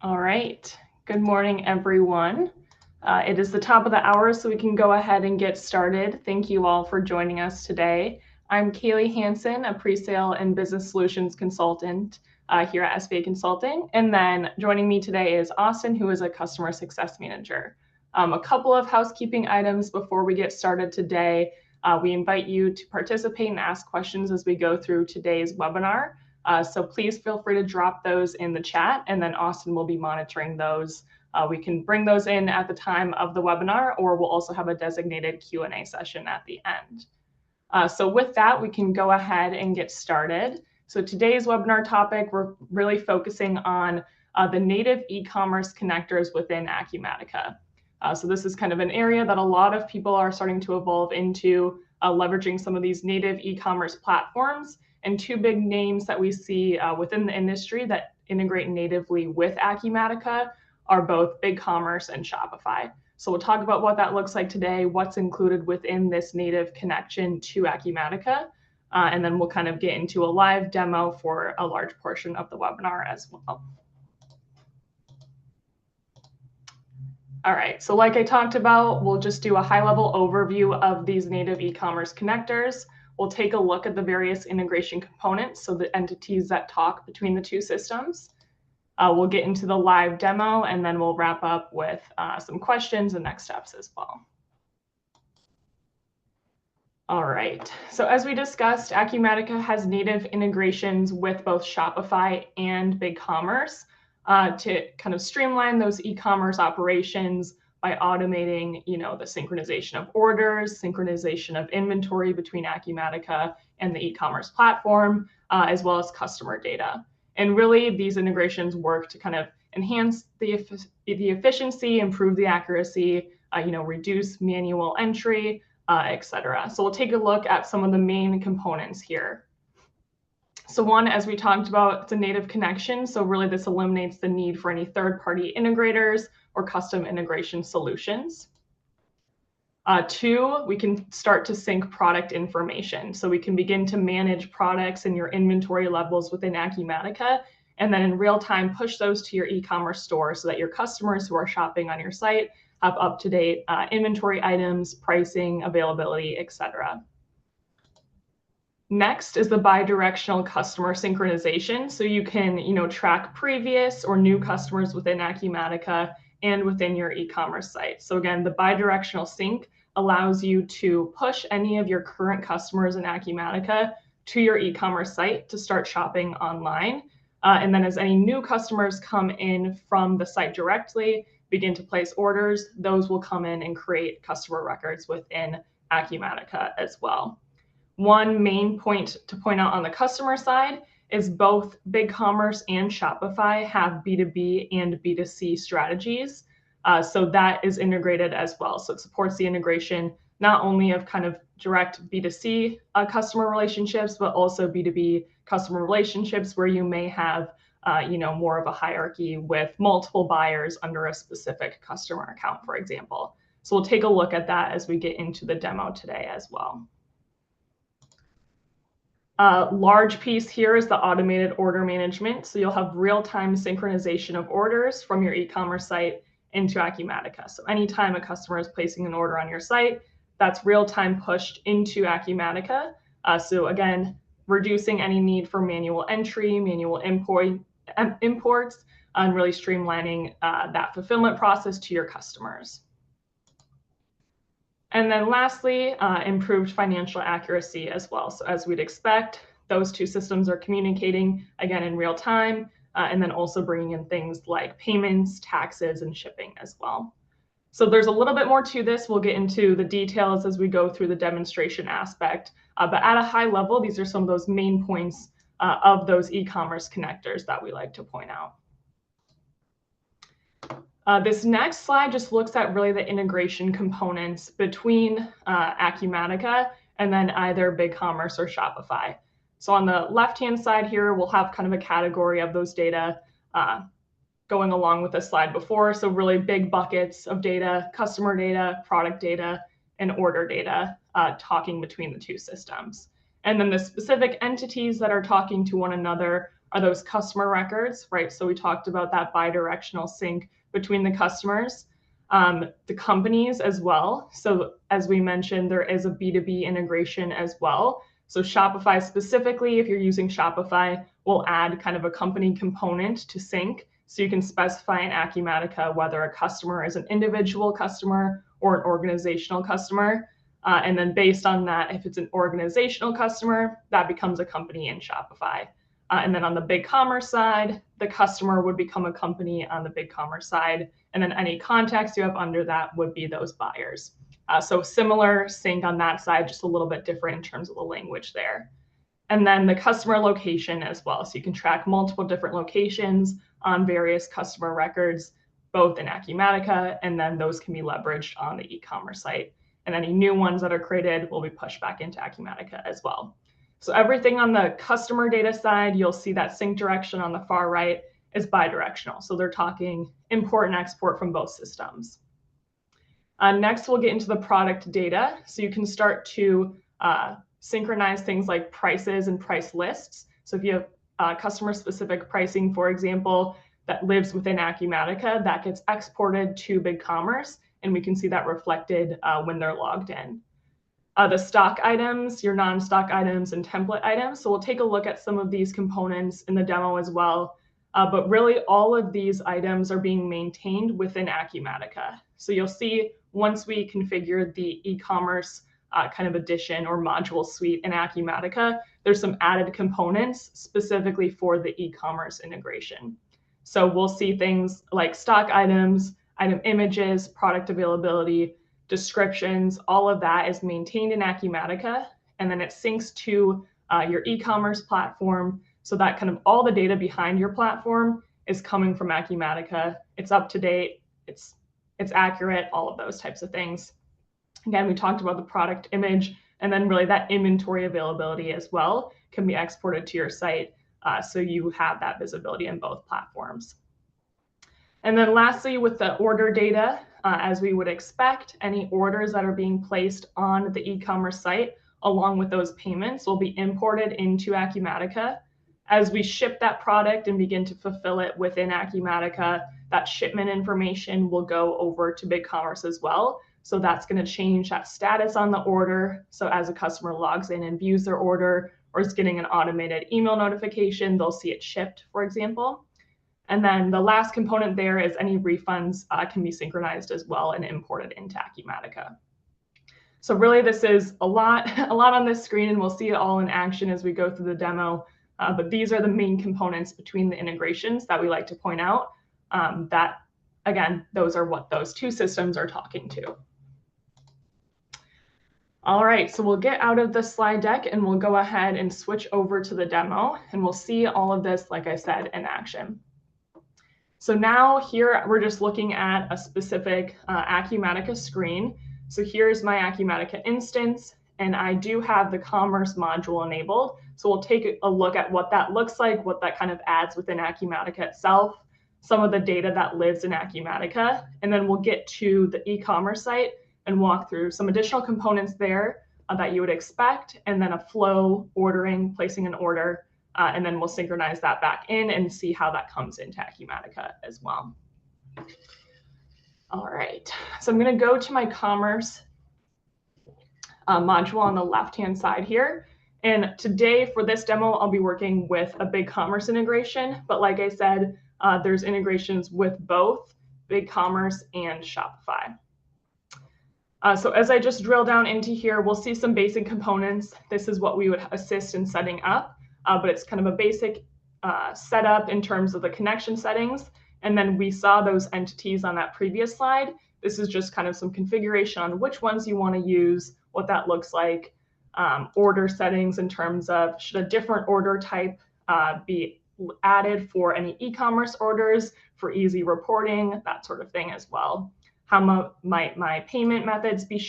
All right. Good morning, everyone. It is the top of the hour, so we can go ahead and get started. Thank you all for joining us today. I'm Kaylee Hansen, a pre-sale and business solutions consultant here at SVA Consulting. And then joining me today is Austin, who is a customer success manager. A couple of housekeeping items before we get started today. We invite you to participate and ask questions as we go through today's webinar. So please feel free to drop those in the chat, and then Austin will be monitoring those. We can bring those in at the time of the webinar, or we'll also have a designated Q&A session at the end. So with that, we can go ahead and get started. So today's webinar topic, we're really focusing on the native e-commerce connectors within Acumatica. So this is kind of an area that a lot of people are starting to evolve into, leveraging some of these native e-commerce platforms. And two big names that we see within the industry that integrate natively with Acumatica are both BigCommerce and Shopify. So we'll talk about what that looks like today, what's included within this native connection to Acumatica, and then we'll kind of get into a live demo for a large portion of the webinar as well. All right, so like I talked about, we'll just do a high-level overview of these native e-commerce connectors. We'll take a look at the various integration components, so the entities that talk between the two systems. We'll get into the live demo, and then we'll wrap up with some questions and next steps as well. All right, so as we discussed, Acumatica has native integrations with both Shopify and BigCommerce to kind of streamline those e-commerce operations by automating, the synchronization of orders, synchronization of inventory between Acumatica and the e-commerce platform, as well as customer data. And really, these integrations work to kind of enhance the efficiency, improve the accuracy, reduce manual entry, etc. So we'll take a look at some of the main components here. So one, as we talked about, it's a native connection. So really, this eliminates the need for any third-party integrators or custom integration solutions. Two, we can start to sync product information. So we can begin to manage products and your inventory levels within Acumatica, and then in real time push those to your e-commerce store so that your customers who are shopping on your site have up-to-date inventory items, pricing, availability, etc. Next is the bi-directional customer synchronization. So you can, track previous or new customers within Acumatica and within your e-commerce site. So again, the bi-directional sync allows you to push any of your current customers in Acumatica to your e-commerce site to start shopping online. And then as any new customers come in from the site directly, begin to place orders, those will come in and create customer records within Acumatica as well. One main point to point out on the customer side is both BigCommerce and Shopify have B2B and B2C strategies. So that is integrated as well. So it supports the integration not only of kind of direct B2C customer relationships, but also B2B customer relationships where you may have more of a hierarchy with multiple buyers under a specific customer account, for example. So we'll take a look at that as we get into the demo today as well. Large piece here is the automated order management. So you'll have real-time synchronization of orders from your e-commerce site into Acumatica. So anytime a customer is placing an order on your site, that's real-time pushed into Acumatica. So again, reducing any need for manual entry, manual imports, and really streamlining that fulfillment process to your customers. And then lastly, improved financial accuracy as well. So as we'd expect, those two systems are communicating, again, in real time, and then also bringing in things like payments, taxes, and shipping as well. So there's a little bit more to this. We'll get into the details as we go through the demonstration aspect. But at a high level, these are some of those main points of those e-commerce connectors that we like to point out. This next slide just looks at really the integration components between Acumatica and then either BigCommerce or Shopify. So on the left-hand side here, we'll have kind of a category of those data going along with the slide before. So really big buckets of data, customer data, product data, and order data talking between the two systems. And then the specific entities that are talking to one another are those customer records, right? So we talked about that bidirectional sync between the customers, the companies as well. So as we mentioned, there is a B2B integration as well. So Shopify specifically, if you're using Shopify, will add kind of a company component to sync. So you can specify in Acumatica whether a customer is an individual customer or an organizational customer. And then based on that, if it's an organizational customer, that becomes a company in Shopify. And then on the BigCommerce side, the customer would become a company on the BigCommerce side. And then any contacts you have under that would be those buyers. So similar sync on that side, just a little bit different in terms of the language there. And then the customer location as well. So you can track multiple different locations on various customer records, both in Acumatica, and then those can be leveraged on the e-commerce site. And any new ones that are created will be pushed back into Acumatica as well. So everything on the customer data side, you'll see that sync direction on the far right is bidirectional. So they're talking import and export from both systems. Next, we'll get into the product data. So you can start to synchronize things like prices and price lists. So if you have customer-specific pricing, for example, that lives within Acumatica, that gets exported to BigCommerce, and we can see that reflected when they're logged in. The stock items, your non-stock items, and template items. So we'll take a look at some of these components in the demo as well. But really, all of these items are being maintained within Acumatica. So you'll see once we configure the e-commerce kind of edition or module suite in Acumatica, there's some added components specifically for the e-commerce integration. So we'll see things like stock items, item images, product availability, descriptions, all of that is maintained in Acumatica, and then it syncs to your e-commerce platform, so that kind of all the data behind your platform is coming from Acumatica. It's up to date, it's accurate, all of those types of things. Again, we talked about the product image, and then really that inventory availability as well can be exported to your site, so you have that visibility in both platforms. And then lastly, with the order data, as we would expect, any orders that are being placed on the e-commerce site, along with those payments, will be imported into Acumatica. As we ship that product and begin to fulfill it within Acumatica, that shipment information will go over to BigCommerce as well. So that's going to change that status on the order. So as a customer logs in and views their order or is getting an automated email notification, they'll see it shipped, for example. And then the last component there is any refunds can be synchronized as well and imported into Acumatica. So really this is a lot on this screen, and we'll see it all in action as we go through the demo. But these are the main components between the integrations that we like to point out. That, again, those are what those two systems are talking to. All right, so we'll get out of the slide deck and we'll go ahead and switch over to the demo, and we'll see all of this, like I said, in action. So now here we're just looking at a specific Acumatica screen. So here's my Acumatica instance, and I do have the commerce module enabled. So we'll take a look at what that looks like, what that kind of adds within Acumatica itself, some of the data that lives in Acumatica, and then we'll get to the e-commerce site and walk through some additional components there that you would expect, and then a flow, ordering, placing an order, and then we'll synchronize that back in and see how that comes into Acumatica as well. All right, so I'm going to go to my commerce module on the left-hand side here. And today for this demo, I'll be working with a BigCommerce integration. But like I said, there's integrations with both BigCommerce and Shopify. So as I just drill down into here, we'll see some basic components. This is what we would assist in setting up, but it's kind of a basic setup in terms of the connection settings. And then we saw those entities on that previous slide. This is just kind of some configuration on which ones you want to use, what that looks like, order settings in terms of should a different order type be added for any e-commerce orders for easy reporting, that sort of thing as well. How might my payment methods be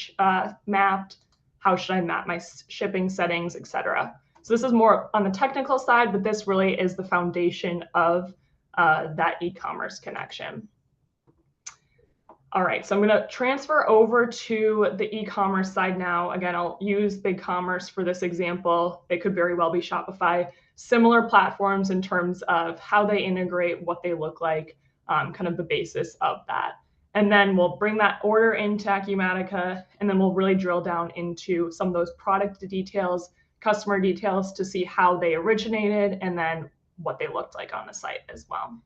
mapped? How should I map my shipping settings, etc. So this is more on the technical side, but this really is the foundation of that e-commerce connection. All right, so I'm going to transfer over to the e-commerce side now. Again, I'll use BigCommerce for this example. It could very well be Shopify. similar platforms in terms of how they integrate, what they look like, kind of the basis of that. And then we'll bring that order into Acumatica, and then we'll really drill down into some of those product details, customer details, to see how they originated and then what they looked like on the site as well.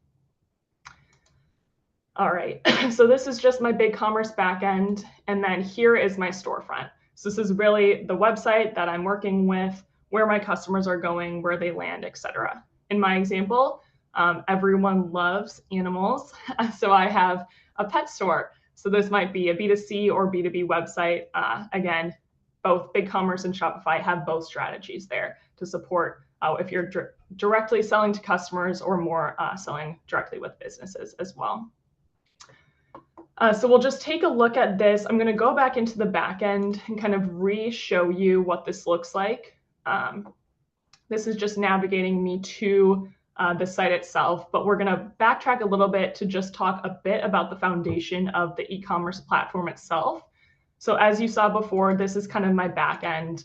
All right, so this is just my BigCommerce backend, and then here is my storefront. So this is really the website that I'm working with, where my customers are going, where they land, etc. In my example, everyone loves animals, so I have a pet store. So this might be a B2C or B2B website. Again, both BigCommerce and Shopify have both strategies there to support if you're directly selling to customers or more selling directly with businesses as well. So we'll just take a look at this. I'm going to go back into the back end and kind of re-show you what this looks like. This is just navigating me to the site itself, but we're going to backtrack a little bit to just talk a bit about the foundation of the e-commerce platform itself. So as you saw before, this is kind of my back end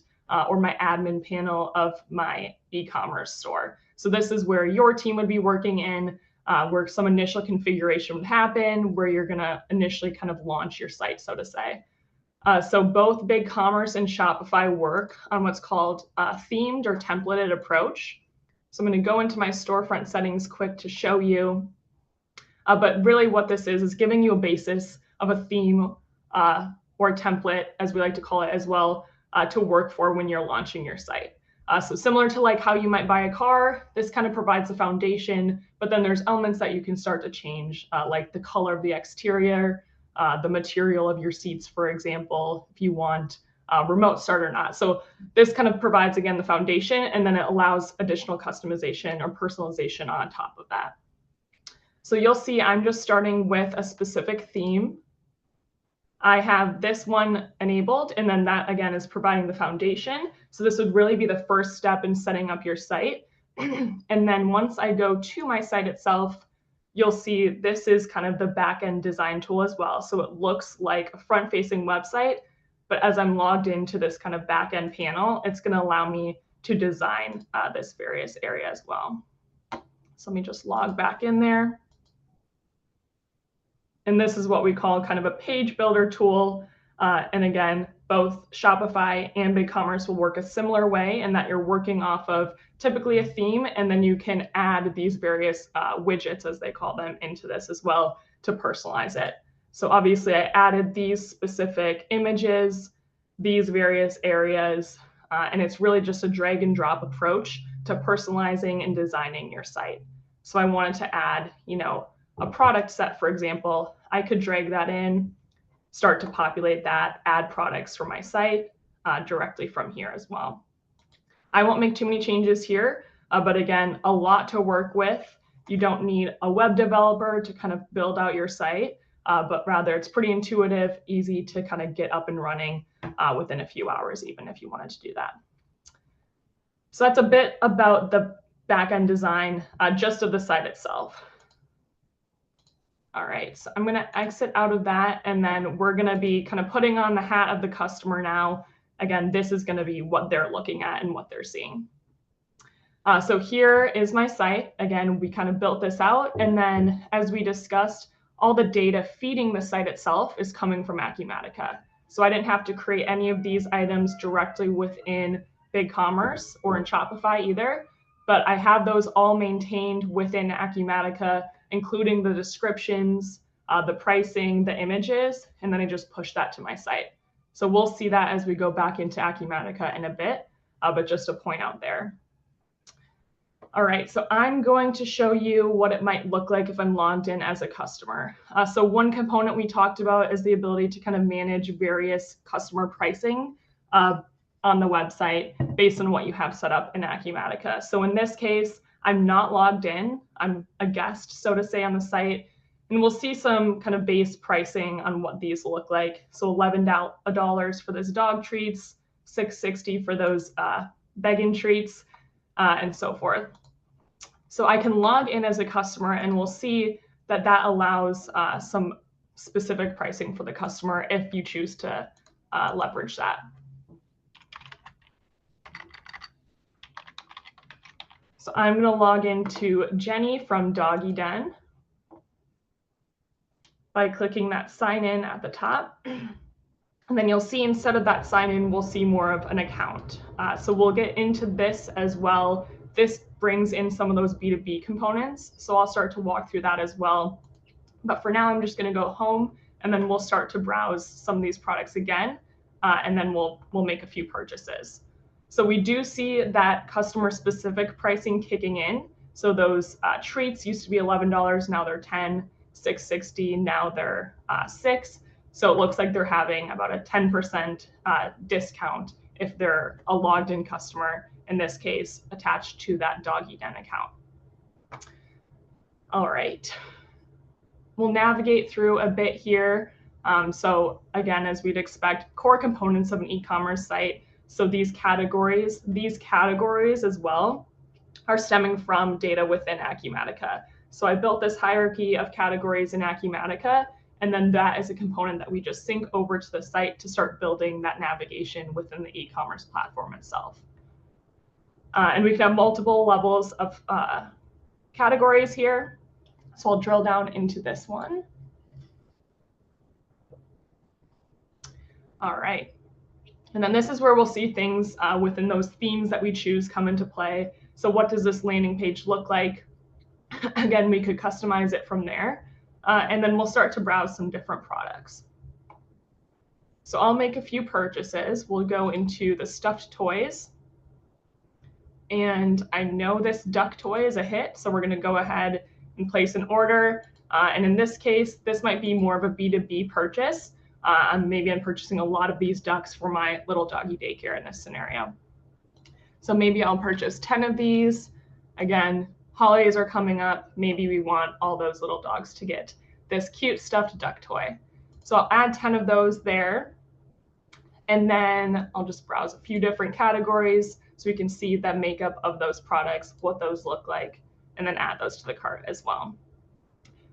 or my admin panel of my e-commerce store. So this is where your team would be working in, where some initial configuration would happen, where you're going to initially kind of launch your site, so to say. So both BigCommerce and Shopify work on what's called a themed or templated approach. So I'm going to go into my storefront settings quick to show you. But really what this is giving you a basis of a theme or template, as we like to call it as well, to work for when you're launching your site. So similar to like how you might buy a car, this kind of provides a foundation, but then there's elements that you can start to change, like the color of the exterior, the material of your seats, for example, if you want remote start or not. So this kind of provides, again, the foundation, and then it allows additional customization or personalization on top of that. So you'll see I'm just starting with a specific theme. I have this one enabled, and then that, again, is providing the foundation. So this would really be the first step in setting up your site. And then once I go to my site itself, you'll see this is kind of the back-end design tool as well. So it looks like a front-facing website, but as I'm logged into this kind of back-end panel, it's going to allow me to design this various area as well. So let me just log back in there. And this is what we call kind of a page builder tool. And again, both Shopify and BigCommerce will work a similar way in that you're working off of typically a theme, and then you can add these various widgets, as they call them, into this as well to personalize it. So obviously I added these specific images, these various areas, and it's really just a drag and drop approach to personalizing and designing your site. So I wanted to add, a product set, for example. I could drag that in, start to populate that, add products for my site directly from here as well. I won't make too many changes here, but again, a lot to work with. You don't need a web developer to kind of build out your site, but rather it's pretty intuitive, easy to kind of get up and running within a few hours, even if you wanted to do that. So that's a bit about the back-end design just of the site itself. All right, so I'm going to exit out of that, and then we're going to be kind of putting on the hat of the customer now. Again, this is going to be what they're looking at and what they're seeing. So here is my site. Again, we kind of built this out, and then as we discussed, all the data feeding the site itself is coming from Acumatica. So I didn't have to create any of these items directly within BigCommerce or in Shopify either, but I have those all maintained within Acumatica, including the descriptions, the pricing, the images, and then I just push that to my site. So we'll see that as we go back into Acumatica in a bit, but just a point out there. All right, so I'm going to show you what it might look like if I'm logged in as a customer. So one component we talked about is the ability to kind of manage various customer pricing on the website based on what you have set up in Acumatica. So in this case, I'm not logged in. I'm a guest, so to say, on the site. And we'll see some kind of base pricing on what these look like. So $11 for those dog treats, $6.60 for those vegan treats, and so forth. So I can log in as a customer, and we'll see that that allows some specific pricing for the customer if you choose to leverage that. So I'm going to log into Jenny from Doggy Den by clicking that sign in at the top. And then you'll see instead of that sign in, we'll see more of an account. So we'll get into this as well. This brings in some of those B2B components. So I'll start to walk through that as well. But for now, I'm just going to go home and then we'll start to browse some of these products again. And then we'll make a few purchases. So we do see that customer specific pricing kicking in. So those treats used to be $11, now they're $10, $6.60, now they're $6. So it looks like they're having about a 10% discount if they're a logged in customer, in this case, attached to that Doggy Den account. All right, we'll navigate through a bit here. So again, as we'd expect, core components of an e-commerce site. So these categories as well are stemming from data within Acumatica. So I built this hierarchy of categories in Acumatica, and then that is a component that we just sync over to the site to start building that navigation within the e-commerce platform itself. And we can have multiple levels of categories here. So I'll drill down into this one. All right. And then this is where we'll see things within those themes that we choose come into play. So what does this landing page look like? Again, we could customize it from there. And then we'll start to browse some different products. So I'll make a few purchases. We'll go into the stuffed toys. And I know this duck toy is a hit, so we're going to go ahead and place an order. And in this case, this might be more of a B2B purchase. Maybe I'm purchasing a lot of these ducks for my little doggy daycare in this scenario. So maybe I'll purchase 10 of these. Again, holidays are coming up. Maybe we want all those little dogs to get this cute stuffed duck toy. So I'll add 10 of those there. And then I'll just browse a few different categories so we can see the makeup of those products, what those look like, and then add those to the cart as well.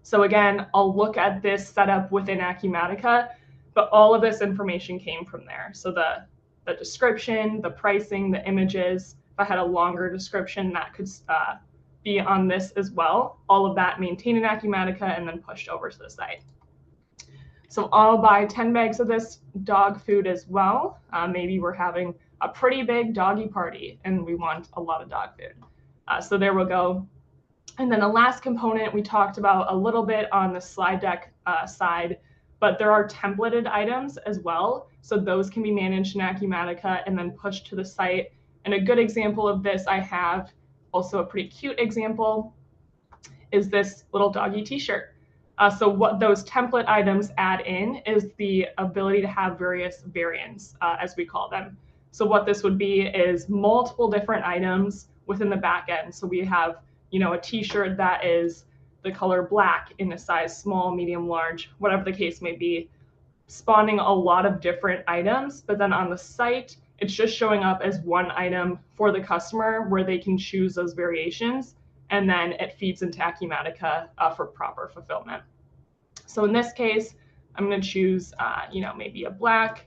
So again, I'll look at this setup within Acumatica, but all of this information came from there. So the description, the pricing, the images, if I had a longer description, that could be on this as well. All of that maintained in Acumatica and then pushed over to the site. So I'll buy 10 bags of this dog food as well. Maybe we're having a pretty big doggy party and we want a lot of dog food. So there we'll go. And then the last component we talked about a little bit on the slide deck side, but there are templated items as well. So those can be managed in Acumatica and then pushed to the site. And a good example of this I have, also a pretty cute example, is this little doggy t-shirt. So what those template items add in is the ability to have various variants, as we call them. So what this would be is multiple different items within the back end. So we have, a t-shirt that is the color black in a size small, medium, large, whatever the case may be, spawning a lot of different items. But then on the site, it's just showing up as one item for the customer where they can choose those variations. And then it feeds into Acumatica for proper fulfillment. So in this case, I'm going to choose, maybe a black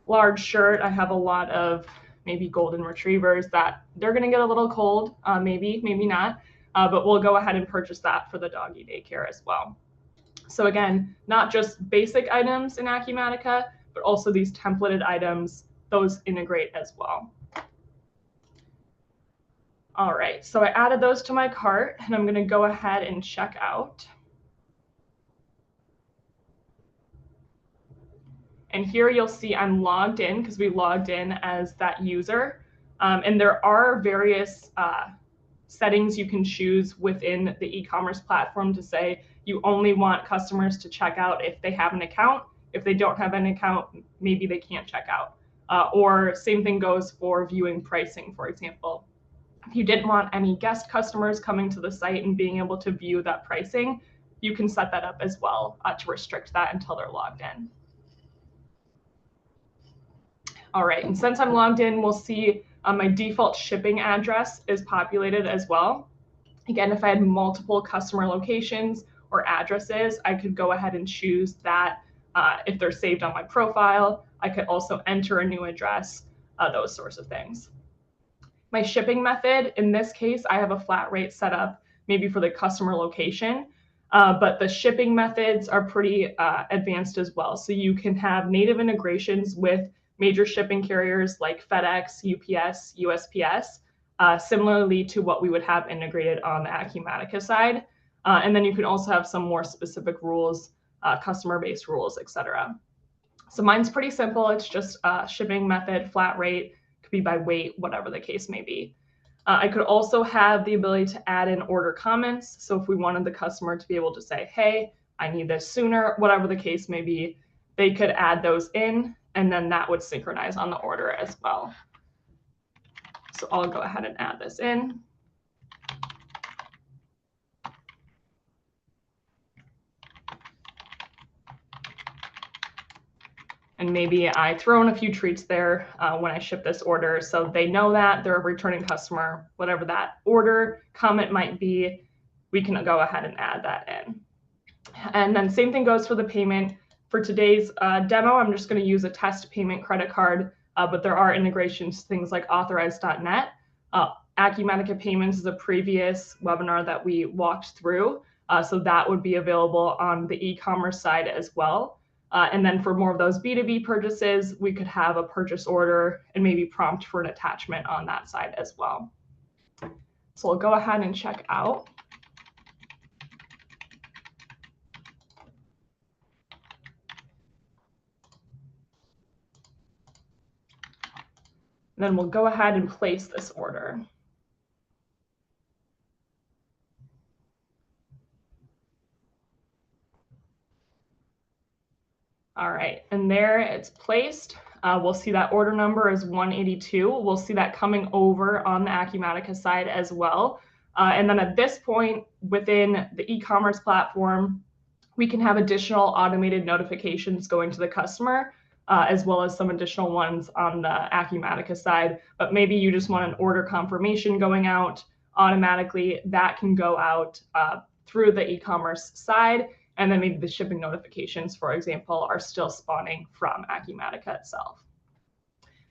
large shirt. I have a lot of maybe golden retrievers that they're going to get a little cold, maybe not, but we'll go ahead and purchase that for the doggy daycare as well. So again, not just basic items in Acumatica, but also these templated items, those integrate as well. All right, so I added those to my cart and I'm going to go ahead and check out. And here you'll see I'm logged in because we logged in as that user. And there are various settings you can choose within the e-commerce platform to say you only want customers to check out if they have an account. If they don't have an account, maybe they can't check out. Or same thing goes for viewing pricing, for example. If you didn't want any guest customers coming to the site and being able to view that pricing, you can set that up as well to restrict that until they're logged in. All right, and since I'm logged in, we'll see my default shipping address is populated as well. Again, if I had multiple customer locations or addresses, I could go ahead and choose that if they're saved on my profile. I could also enter a new address, those sorts of things. My shipping method, in this case, I have a flat rate set up maybe for the customer location, but the shipping methods are pretty advanced as well. So you can have native integrations with major shipping carriers like FedEx, UPS, USPS, similarly to what we would have integrated on the Acumatica side. And then you can also have some more specific rules, customer-based rules, etc. So mine's pretty simple. It's just shipping method, flat rate, could be by weight, whatever the case may be. I could also have the ability to add in order comments. So if we wanted the customer to be able to say, hey, I need this sooner, whatever the case may be, they could add those in, and then that would synchronize on the order as well. So I'll go ahead and add this in. And maybe I throw in a few treats there when I ship this order, so they know that they're a returning customer. Whatever that order comment might be, we can go ahead and add that in. And then same thing goes for the payment. For today's demo, I'm just going to use a test payment credit card, but there are integrations, things like authorize.net. Acumatica Payments is a previous webinar that we walked through, so that would be available on the e-commerce side as well. And then for more of those B2B purchases, we could have a purchase order and maybe prompt for an attachment on that side as well. So we'll go ahead and check out. And then we'll go ahead and place this order. All right, and there it's placed. We'll see that order number is 182. We'll see that coming over on the Acumatica side as well. And then at this point within the e-commerce platform, we can have additional automated notifications going to the customer, as well as some additional ones on the Acumatica side. But maybe you just want an order confirmation going out automatically. That can go out through the e-commerce side. And then maybe the shipping notifications, for example, are still spawning from Acumatica itself.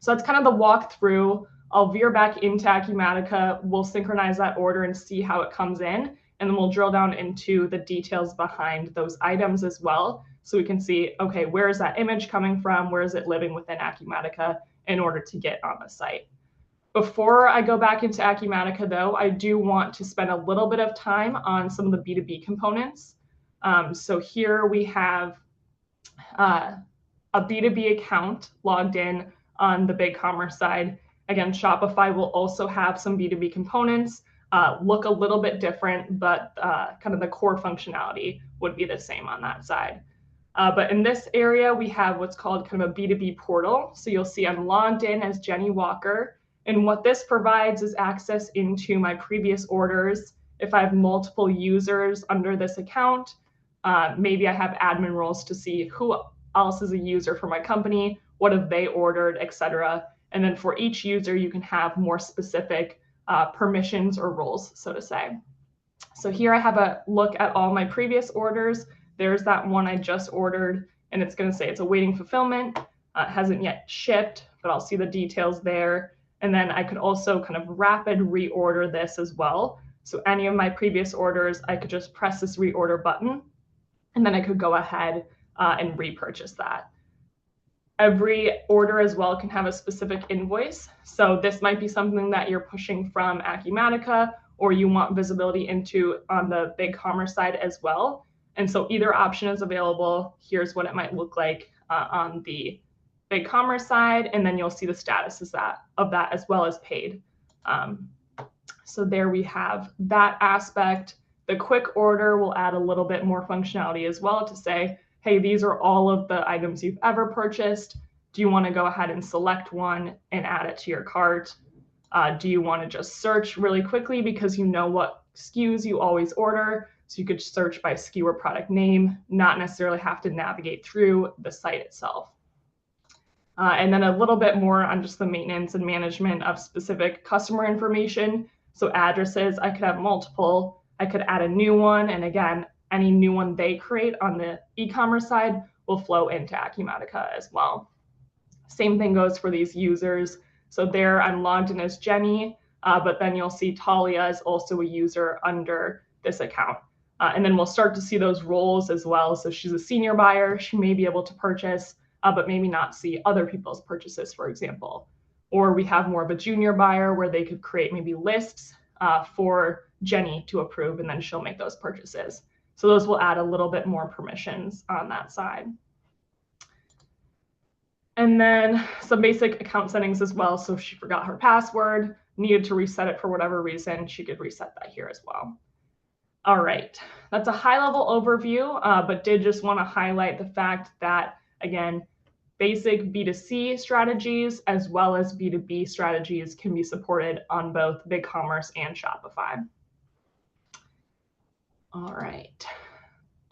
So that's kind of the walkthrough. I'll veer back into Acumatica. We'll synchronize that order and see how it comes in. And then we'll drill down into the details behind those items as well. So we can see, okay, where is that image coming from? Where is it living within Acumatica in order to get on the site? Before I go back into Acumatica, though, I do want to spend a little bit of time on some of the B2B components. So here we have a B2B account logged in on the BigCommerce side. Again, Shopify will also have some B2B components, look a little bit different, but kind of the core functionality would be the same on that side. But in this area, we have what's called kind of a B2B portal. So you'll see I'm logged in as Jenny Walker. And what this provides is access into my previous orders. If I have multiple users under this account, maybe I have admin roles to see who else is a user for my company, what have they ordered, etc. And then for each user, you can have more specific permissions or roles, so to say. So here I have a look at all my previous orders. There's that one I just ordered, and it's going to say it's awaiting fulfillment. It hasn't yet shipped, but I'll see the details there. And then I could also kind of rapid reorder this as well. So any of my previous orders, I could just press this reorder button, and then I could go ahead and repurchase that. Every order as well can have a specific invoice. So this might be something that you're pushing from Acumatica, or you want visibility into on the BigCommerce side as well. And so either option is available. Here's what it might look like on the BigCommerce side, and then you'll see the status of that as well as paid. So there we have that aspect. The quick order will add a little bit more functionality as well to say, hey, these are all of the items you've ever purchased. Do you want to go ahead and select one and add it to your cart? Do you want to just search really quickly because you know what SKUs you always order? So you could search by SKU or product name, not necessarily have to navigate through the site itself. And then a little bit more on just the maintenance and management of specific customer information. So addresses, I could have multiple. I could add a new one. And again, any new one they create on the e-commerce side will flow into Acumatica as well. Same thing goes for these users. So there I'm logged in as Jenny. but then you'll see Talia is also a user under this account. And then we'll start to see those roles as well. So she's a senior buyer, she may be able to purchase, but maybe not see other people's purchases, for example. Or we have more of a junior buyer where they could create maybe lists for Jenny to approve, and then she'll make those purchases. So those will add a little bit more permissions on that side. And then some basic account settings as well. So if she forgot her password, needed to reset it for whatever reason, she could reset that here as well. All right, that's a high-level overview, but did just want to highlight the fact that, again, basic B2C strategies as well as B2B strategies can be supported on both BigCommerce and Shopify. All right,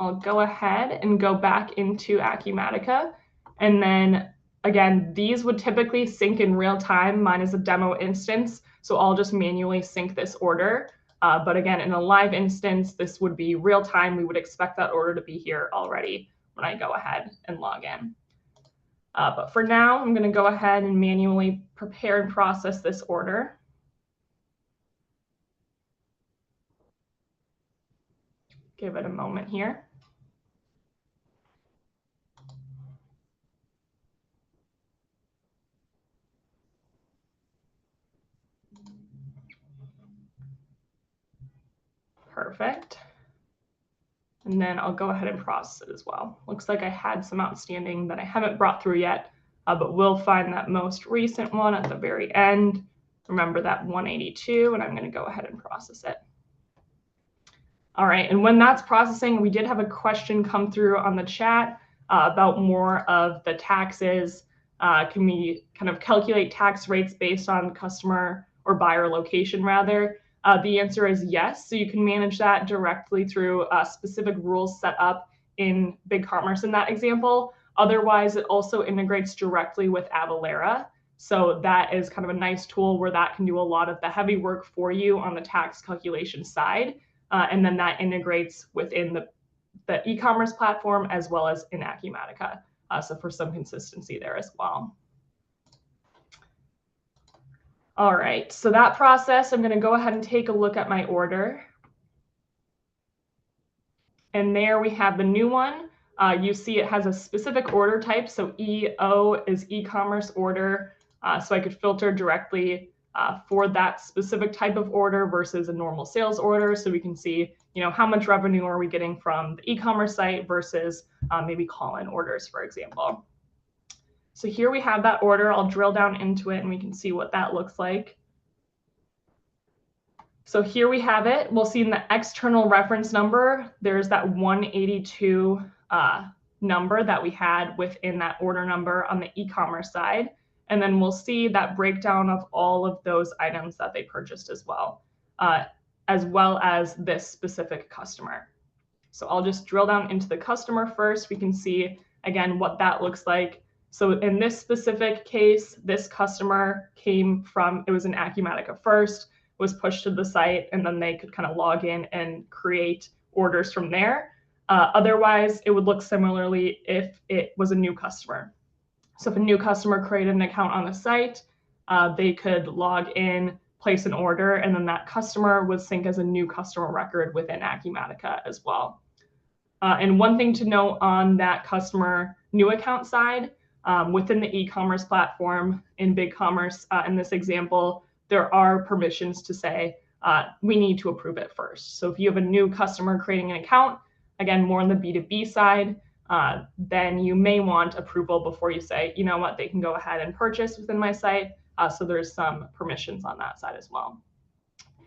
I'll go ahead and go back into Acumatica. And then, again, these would typically sync in real time. Mine is a demo instance, so I'll just manually sync this order. But again, in a live instance, this would be real time. We would expect that order to be here already when I go ahead and log in. But for now, I'm going to go ahead and manually prepare and process this order. Give it a moment here. Perfect. And then I'll go ahead and process it as well. Looks like I had some outstanding that I haven't brought through yet, but we'll find that most recent one at the very end. Remember that 182, and I'm going to go ahead and process it. All right, and when that's processing, we did have a question come through on the chat about more of the taxes. Can we kind of calculate tax rates based on customer or buyer location rather? The answer is yes. So you can manage that directly through specific rules set up in BigCommerce in that example. Otherwise, it also integrates directly with Avalara. So that is kind of a nice tool where that can do a lot of the heavy work for you on the tax calculation side. And then that integrates within the e-commerce platform as well as in Acumatica. So for some consistency there as well. All right, so that process, I'm going to go ahead and take a look at my order. And there we have the new one. You see it has a specific order type. So EO is e-commerce order. So I could filter directly for that specific type of order versus a normal sales order. So we can see, how much revenue are we getting from the e-commerce site versus maybe call-in orders, for example. So here we have that order. I'll drill down into it and we can see what that looks like. So here we have it. We'll see in the external reference number, there's that 182 number that we had within that order number on the e-commerce side. And then we'll see that breakdown of all of those items that they purchased as well as this specific customer. So I'll just drill down into the customer first. We can see, again, what that looks like. So in this specific case, this customer came from, it was an Acumatica first, was pushed to the site, and then they could kind of log in and create orders from there. Otherwise, it would look similarly if it was a new customer. So if a new customer created an account on the site, they could log in, place an order, and then that customer would sync as a new customer record within Acumatica as well. And one thing to note on that customer new account side, within the e-commerce platform in BigCommerce, in this example, there are permissions to say, we need to approve it first. So if you have a new customer creating an account, again, more on the B2B side, then you may want approval before you say, you know what, they can go ahead and purchase within my site. So there's some permissions on that side as well.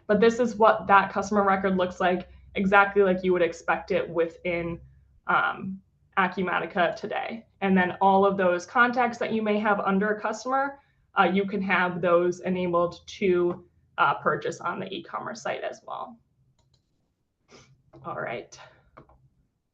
But this is what that customer record looks like, exactly like you would expect it within Acumatica today. And then all of those contacts that you may have under a customer, you can have those enabled to purchase on the e-commerce site as well. All right.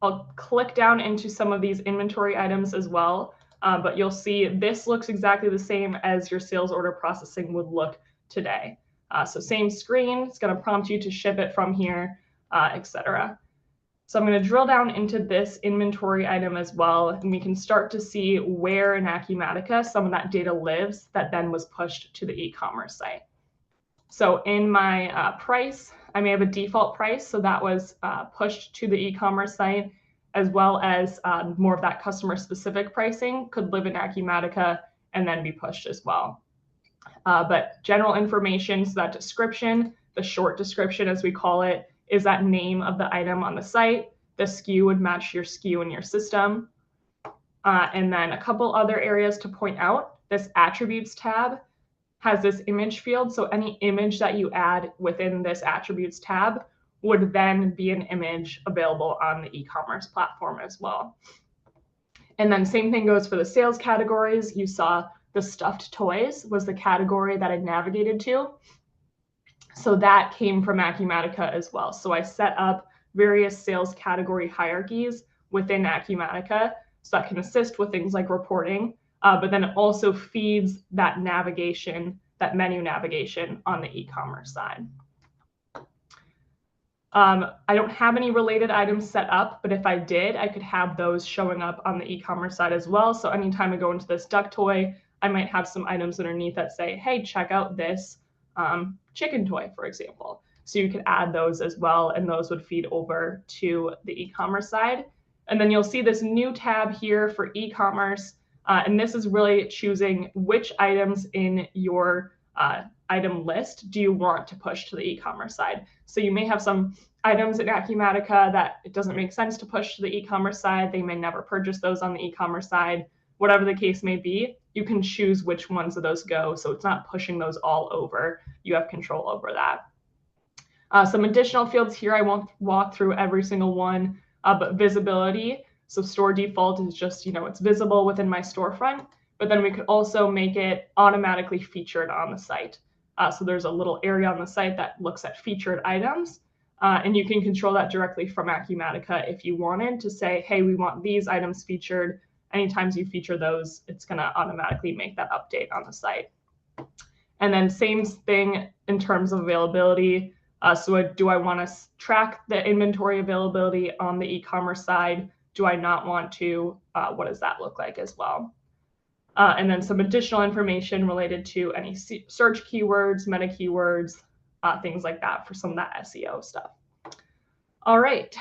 I'll click down into some of these inventory items as well, but you'll see this looks exactly the same as your sales order processing would look today. So same screen, it's going to prompt you to ship it from here, etc. So I'm going to drill down into this inventory item as well, and we can start to see where in Acumatica some of that data lives that then was pushed to the e-commerce site. So in my price, I may have a default price. So that was pushed to the e-commerce site, as well as more of that customer specific pricing could live in Acumatica and then be pushed as well. But general information, so that description, the short description as we call it, is that name of the item on the site. The SKU would match your SKU in your system. And then a couple other areas to point out. This attributes tab has this image field. So any image that you add within this attributes tab would then be an image available on the e-commerce platform as well. And then same thing goes for the sales categories. You saw the stuffed toys was the category that I navigated to. So that came from Acumatica as well. So I set up various sales category hierarchies within Acumatica so that can assist with things like reporting, but then it also feeds that navigation, that menu navigation on the e-commerce side. I don't have any related items set up, but if I did, I could have those showing up on the e-commerce side as well. So anytime I go into this duck toy, I might have some items underneath that say, hey, check out this chicken toy, for example. So you could add those as well, and those would feed over to the e-commerce side. And then you'll see this new tab here for e-commerce. And this is really choosing which items in your item list do you want to push to the e-commerce side. So you may have some items in Acumatica that it doesn't make sense to push to the e-commerce side. They may never purchase those on the e-commerce side. Whatever the case may be, you can choose which ones of those go. So it's not pushing those all over. You have control over that. Some additional fields here, I won't walk through every single one, but visibility. So store default is just, it's visible within my storefront, but then we could also make it automatically featured on the site. So there's a little area on the site that looks at featured items, and you can control that directly from Acumatica if you wanted to say, hey, we want these items featured. Anytime you feature those, it's going to automatically make that update on the site. And then same thing in terms of availability. So do I want to track the inventory availability on the e-commerce side? Do I not want to? What does that look like as well? And then some additional information related to any search keywords, meta keywords, things like that for some of that SEO stuff. All right,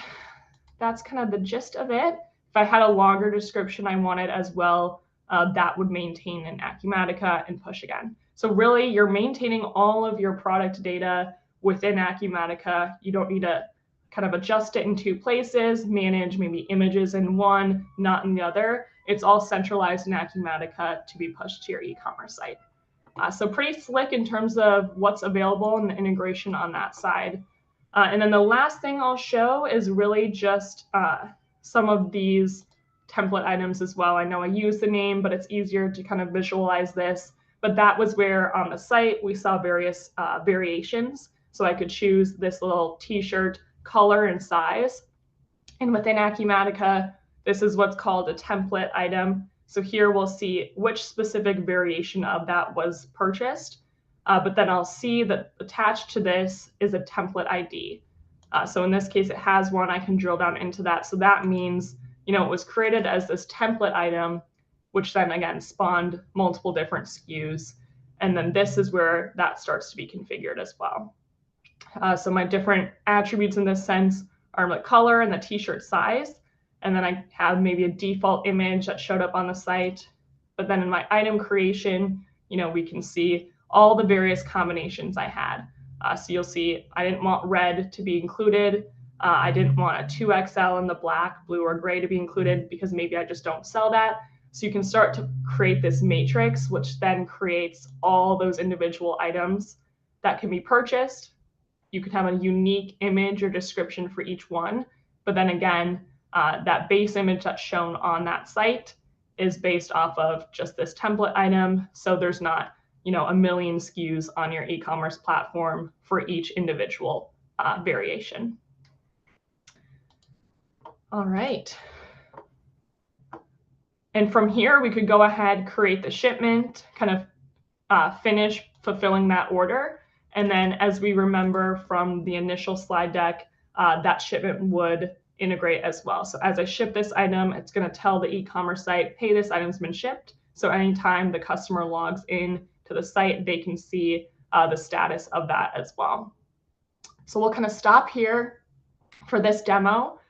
that's kind of the gist of it. If I had a longer description I wanted as well, that would maintain in Acumatica and push again. So really, you're maintaining all of your product data within Acumatica. You don't need to kind of adjust it in two places, manage maybe images in one, not in the other. It's all centralized in Acumatica to be pushed to your e-commerce site. So pretty slick in terms of what's available and the integration on that side. And then the last thing I'll show is really just some of these template items as well. I know I use the name, but it's easier to kind of visualize this. But that was where on the site we saw various variations. So I could choose this little t-shirt color and size. And within Acumatica, this is what's called a template item. So here we'll see which specific variation of that was purchased. But then I'll see that attached to this is a template ID. So in this case, it has one. I can drill down into that. So that means, it was created as this template item, which then again spawned multiple different SKUs. And then this is where that starts to be configured as well. So my different attributes in this sense are the color and the t-shirt size. And then I have maybe a default image that showed up on the site. But then in my item creation, we can see all the various combinations I had. So you'll see I didn't want red to be included. I didn't want a 2XL in the black, blue, or gray to be included because maybe I just don't sell that. So you can start to create this matrix, which then creates all those individual items that can be purchased. You could have a unique image or description for each one. But then again, that base image that's shown on that site is based off of just this template item. So there's not, a million SKUs on your e-commerce platform for each individual variation. All right. And from here, we could go ahead, create the shipment, kind of finish fulfilling that order. And then as we remember from the initial slide deck, that shipment would integrate as well. So as I ship this item, it's going to tell the e-commerce site, hey, this item's been shipped. So anytime the customer logs in to the site, they can see the status of that as well. So we'll kind of stop here for this demo.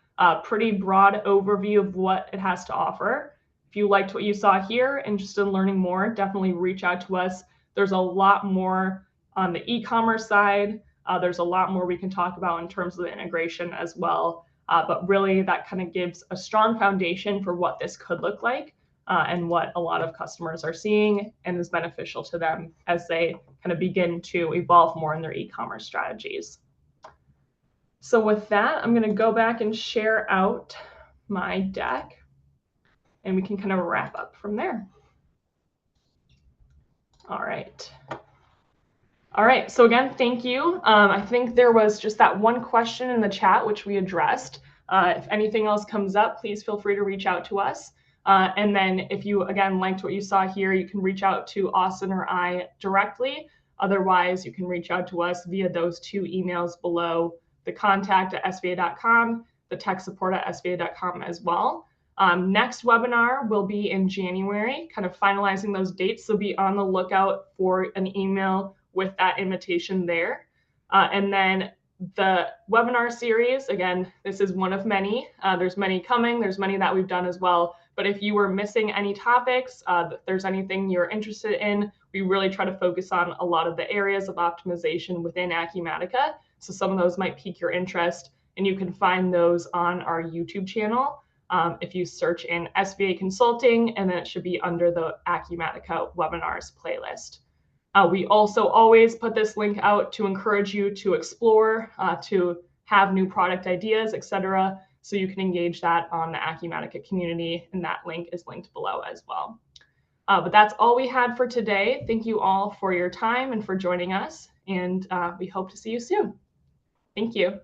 Pretty broad overview of what it has to offer. If you liked what you saw here, interested in learning more, definitely reach out to us. There's a lot more on the e-commerce side. There's a lot more we can talk about in terms of the integration as well. But really that kind of gives a strong foundation for what this could look like and what a lot of customers are seeing and is beneficial to them as they kind of begin to evolve more in their e-commerce strategies. So with that, I'm going to go back and share out my deck, and we can kind of wrap up from there. All right. All right, so again, thank you. I think there was just that one question in the chat, which we addressed. If anything else comes up, please feel free to reach out to us. And then if you, again, liked what you saw here, you can reach out to Austin or I directly. Otherwise, you can reach out to us via those two emails below, the contact@sva.com, the tech support@sva.com as well. Next webinar will be in January, kind of finalizing those dates. So be on the lookout for an email with that invitation there. And then the webinar series, again, this is one of many. There's many coming. There's many that we've done as well. But if you were missing any topics, if there's anything you're interested in, we really try to focus on a lot of the areas of optimization within Acumatica. So some of those might pique your interest, and you can find those on our YouTube channel. If you search in SVA Consulting, and then it should be under the Acumatica webinars playlist. We also always put this link out to encourage you to explore, to have new product ideas, etc. So you can engage that on the Acumatica community, and that link is linked below as well. But that's all we had for today. Thank you all for your time and for joining us, and we hope to see you soon. Thank you.